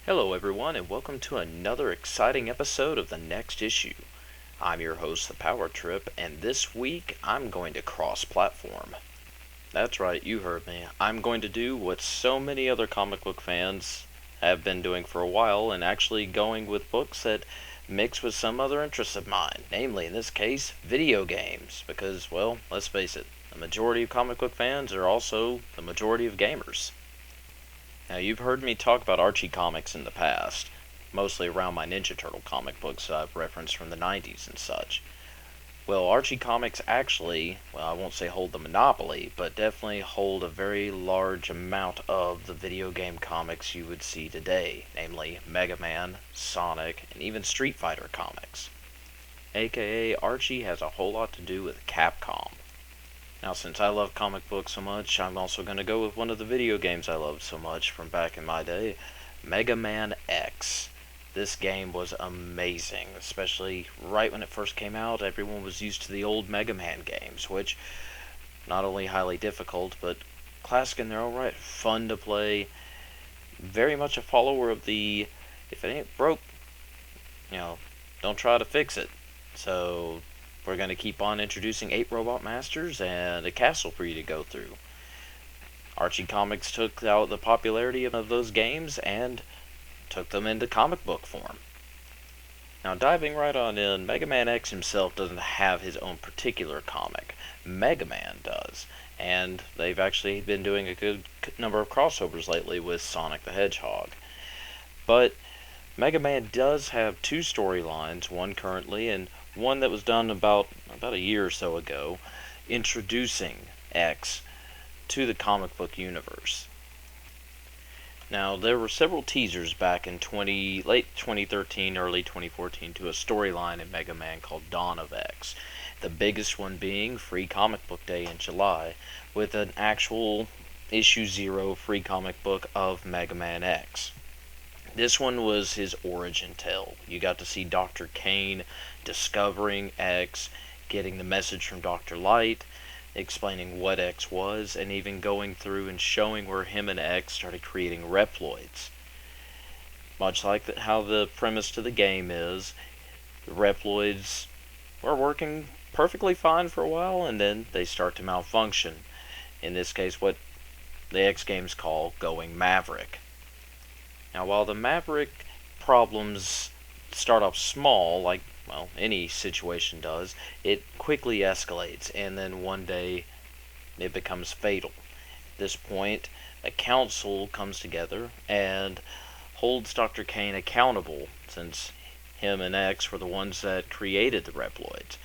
Hello, everyone, and welcome to another exciting episode of the Next Issue. I'm your host, The Power Trip, and this week I'm going to cross platform. That's right, you heard me. I'm going to do what so many other comic book fans have been doing for a while, and actually going with books that mix with some other interests of mine, namely, in this case, video games. Because, well, let's face it, the majority of comic book fans are also the majority of gamers. Now, you've heard me talk about Archie comics in the past, mostly around my Ninja Turtle comic books that I've referenced from the 90s and such. Well, Archie comics actually, well, I won't say hold the monopoly, but definitely hold a very large amount of the video game comics you would see today, namely Mega Man, Sonic, and even Street Fighter comics. AKA, Archie has a whole lot to do with Capcom. Now, since I love comic books so much, I'm also going to go with one of the video games I loved so much from back in my day, Mega Man X. This game was amazing, especially right when it first came out. Everyone was used to the old Mega Man games, which not only highly difficult, but classic in their own right, fun to play. Very much a follower of the if it ain't broke, don't try to fix it. So we're going to keep on introducing 8 Robot Masters and a castle for you to go through. Archie Comics took out the popularity of those games and took them into comic book form. Now, diving right on in, Mega Man X himself doesn't have his own particular comic. Mega Man does, and they've actually been doing a good number of crossovers lately with Sonic the Hedgehog. But Mega Man does have 2 storylines, one currently and one that was done about a year or so ago, introducing X to the comic book universe. Now, there were several teasers back in late 2013, early 2014 to a storyline in Mega Man called Dawn of X. The biggest one being Free Comic Book Day in July, with an actual issue 0 free comic book of Mega Man X. This one was his origin tale. You got to see Dr. Kane discovering X, getting the message from Dr. Light, explaining what X was, and even going through and showing where him and X started creating Reploids. Much like how the premise to the game is, the Reploids were working perfectly fine for a while, and then they start to malfunction. In this case, what the X games call going Maverick. Now, while the Maverick problems start off small, like, well, any situation does, it quickly escalates, and then one day it becomes fatal. At this point, a council comes together and holds Dr. Kane accountable, since him and X were the ones that created the Reploids.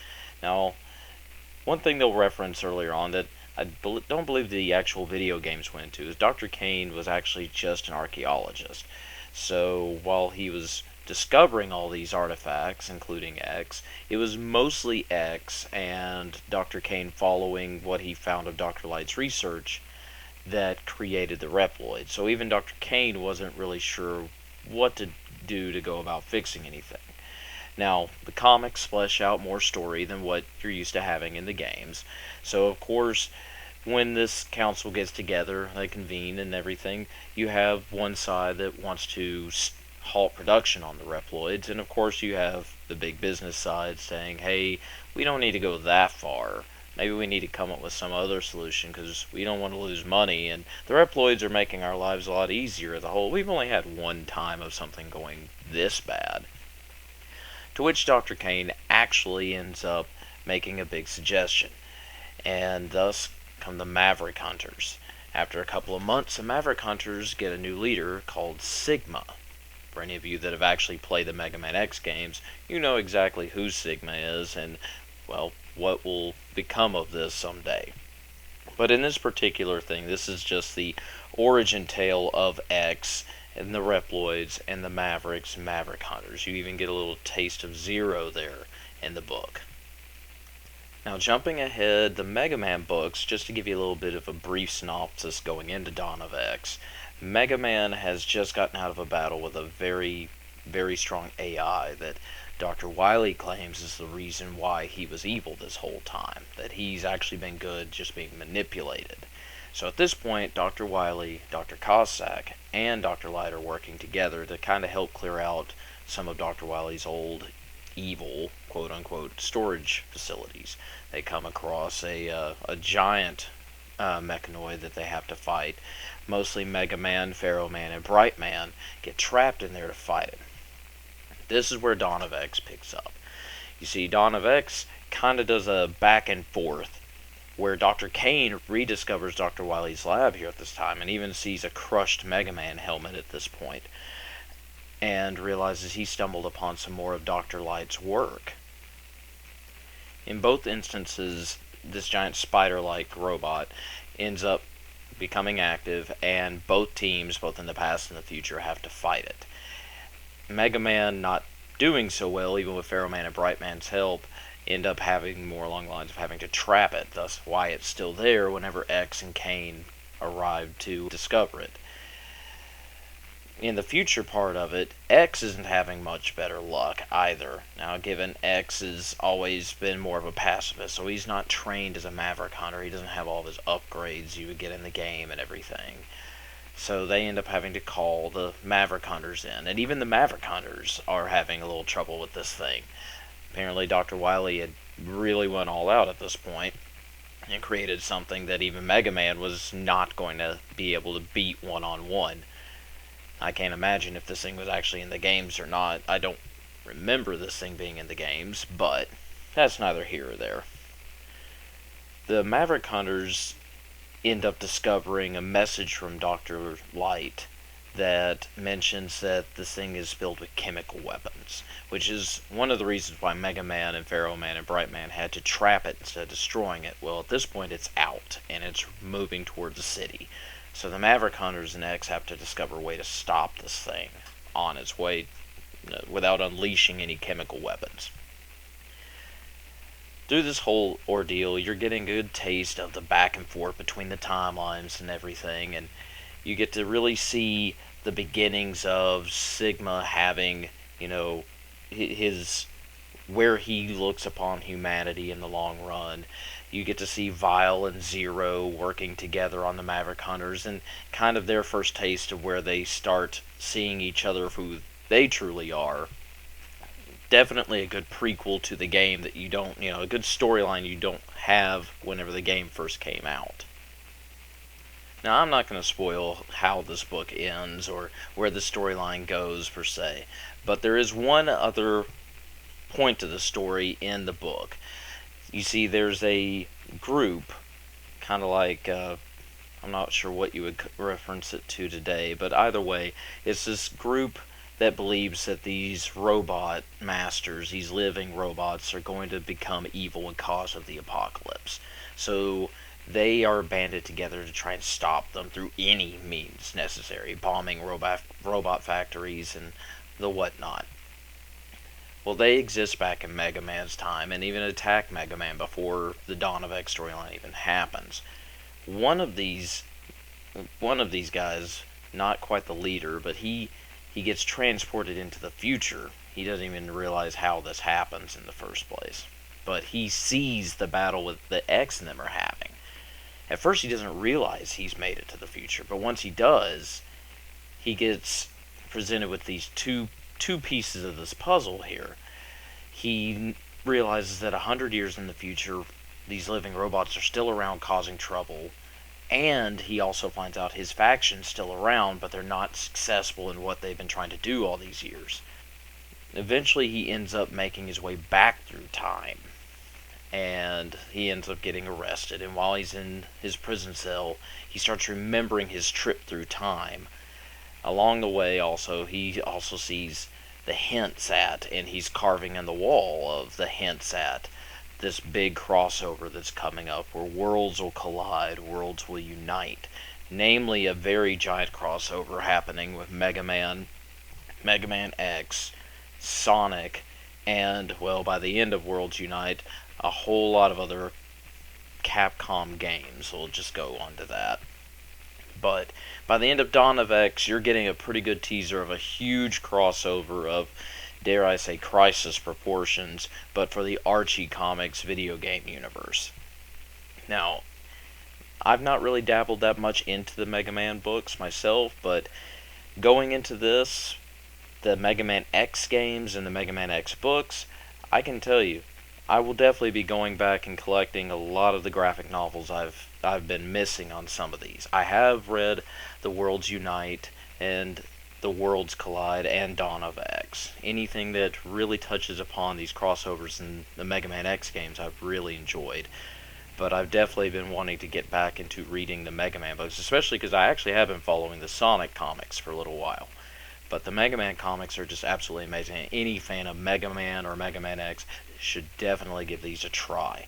Now, one thing they'll reference earlier on that I don't believe the actual video games went into is Dr. Kane was actually just an archaeologist. So while he was discovering all these artifacts, including X, it was mostly X and Dr. Kane following what he found of Dr. Light's research that created the Reploid. So even Dr. Kane wasn't really sure what to do to go about fixing anything. Now, the comics flesh out more story than what you're used to having in the games. So, of course, when this council gets together, they convene and everything, you have one side that wants to halt production on the Reploids, and of course you have the big business side saying, hey, we don't need to go that far. Maybe we need to come up with some other solution because we don't want to lose money, and the Reploids are making our lives a lot easier. We've only had one time of something going this bad. To which Dr. Kane actually ends up making a big suggestion, and thus come the Maverick Hunters. After a couple of months, the Maverick Hunters get a new leader called Sigma. For any of you that have actually played the Mega Man X games, you know exactly who Sigma is and, well, what will become of this someday. But in this particular thing, this is just the origin tale of X and the Reploids and the Mavericks and Maverick Hunters. You even get a little taste of Zero there in the book. Now, jumping ahead, the Mega Man books, just to give you a little bit of a brief synopsis going into Dawn of X, Mega Man has just gotten out of a battle with a very, very strong AI that Dr. Wily claims is the reason why he was evil this whole time. That he's actually been good, just being manipulated. So at this point, Dr. Wily, Dr. Cossack, and Dr. Light are working together to kind of help clear out some of Dr. Wily's old evil, quote-unquote, storage facilities. They come across a giant mechanoid that they have to fight. Mostly Mega Man, Pharaoh Man, and Bright Man get trapped in there to fight it. This is where Dawn of X picks up. You see, Dawn of X kind of does a back and forth where Dr. Kane rediscovers Dr. Wily's lab here at this time and even sees a crushed Mega Man helmet at this point and realizes he stumbled upon some more of Dr. Light's work. In both instances, this giant spider-like robot ends up becoming active, and both teams, both in the past and the future, have to fight it. Mega Man not doing so well, even with Pharaoh Man and Bright Man's help, end up having more along the lines of having to trap it, thus why it's still there whenever X and Kane arrive to discover it. In the future part of it, X isn't having much better luck either. Now, given X has always been more of a pacifist, so he's not trained as a Maverick Hunter. He doesn't have all of his upgrades you would get in the game and everything. So they end up having to call the Maverick Hunters in. And even the Maverick Hunters are having a little trouble with this thing. Apparently Dr. Wily had really went all out at this point and created something that even Mega Man was not going to be able to beat one-on-one. I can't imagine if this thing was actually in the games or not. I don't remember this thing being in the games, but that's neither here or there. The Maverick Hunters end up discovering a message from Dr. Light that mentions that this thing is filled with chemical weapons, which is one of the reasons why Mega Man and Pharaoh Man and Bright Man had to trap it instead of destroying it. Well, at this point it's out, and it's moving towards the city. So the Maverick Hunters and X have to discover a way to stop this thing on its way without unleashing any chemical weapons. Through this whole ordeal, you're getting a good taste of the back and forth between the timelines and everything, and you get to really see the beginnings of Sigma having, his where he looks upon humanity in the long run. You get to see Vile and Zero working together on the Maverick Hunters, and kind of their first taste of where they start seeing each other for who they truly are. Definitely a good prequel to the game that you don't, a good storyline you don't have whenever the game first came out. Now, I'm not going to spoil how this book ends or where the storyline goes per se, but there is one other point to the story in the book. You see, there's a group, kind of like, I'm not sure what you would reference it to today, but either way, it's this group that believes that these robot masters, these living robots, are going to become evil and cause of the apocalypse. So they are banded together to try and stop them through any means necessary, bombing robot factories and the whatnot. Well, they exist back in Mega Man's time and even attack Mega Man before the Dawn of X storyline even happens. One of these guys, not quite the leader, but he gets transported into the future. He doesn't even realize how this happens in the first place. But he sees the battle with the X and them are having. At first he doesn't realize he's made it to the future, but once he does, he gets presented with these two pieces of this puzzle here. He realizes that 100 years in the future, these living robots are still around causing trouble, and he also finds out his faction's still around, but they're not successful in what they've been trying to do all these years. Eventually he ends up making his way back through time, and he ends up getting arrested, and while he's in his prison cell, he starts remembering his trip through time. Along the way, he also sees the hints at, and he's carving in the wall of the hints at this big crossover that's coming up where worlds will collide, worlds will unite. Namely, a very giant crossover happening with Mega Man, Mega Man X, Sonic, and, well, by the end of Worlds Unite, a whole lot of other Capcom games. We'll just go on to that. But by the end of Dawn of X, you're getting a pretty good teaser of a huge crossover of, dare I say, crisis proportions, but for the Archie Comics video game universe. Now, I've not really dabbled that much into the Mega Man books myself, but going into this, the Mega Man X games and the Mega Man X books, I can tell you, I will definitely be going back and collecting a lot of the graphic novels I've been missing on some of these. I have read The Worlds Unite and The Worlds Collide and Dawn of X. Anything that really touches upon these crossovers in the Mega Man X games I've really enjoyed. But I've definitely been wanting to get back into reading the Mega Man books, especially because I actually have been following the Sonic comics for a little while. But the Mega Man comics are just absolutely amazing. Any fan of Mega Man or Mega Man X should definitely give these a try.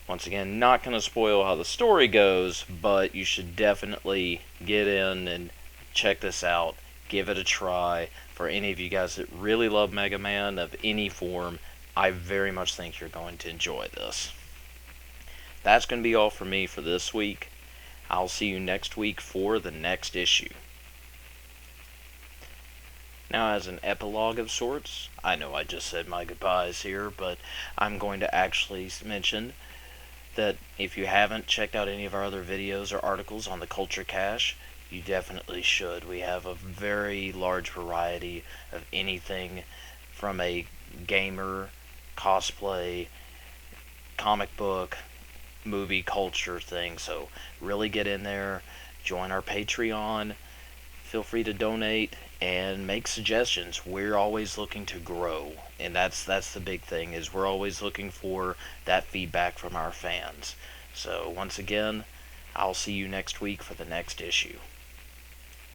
Once again, not going to spoil how the story goes, but you should definitely get in and check this out. Give it a try. For any of you guys that really love Mega Man of any form, I very much think you're going to enjoy this. That's going to be all for me for this week. I'll see you next week for the next issue. Now, as an epilogue of sorts, I know I just said my goodbyes here, but I'm going to actually mention that if you haven't checked out any of our other videos or articles on the Culture Cache, you definitely should. We have a very large variety of anything from a gamer, cosplay, comic book, movie culture thing. So really get in there, join our Patreon, feel free to donate and make suggestions. We're always looking to grow, and that's the big thing, is we're always looking for that feedback from our fans. So once again, I'll see you next week for the next issue.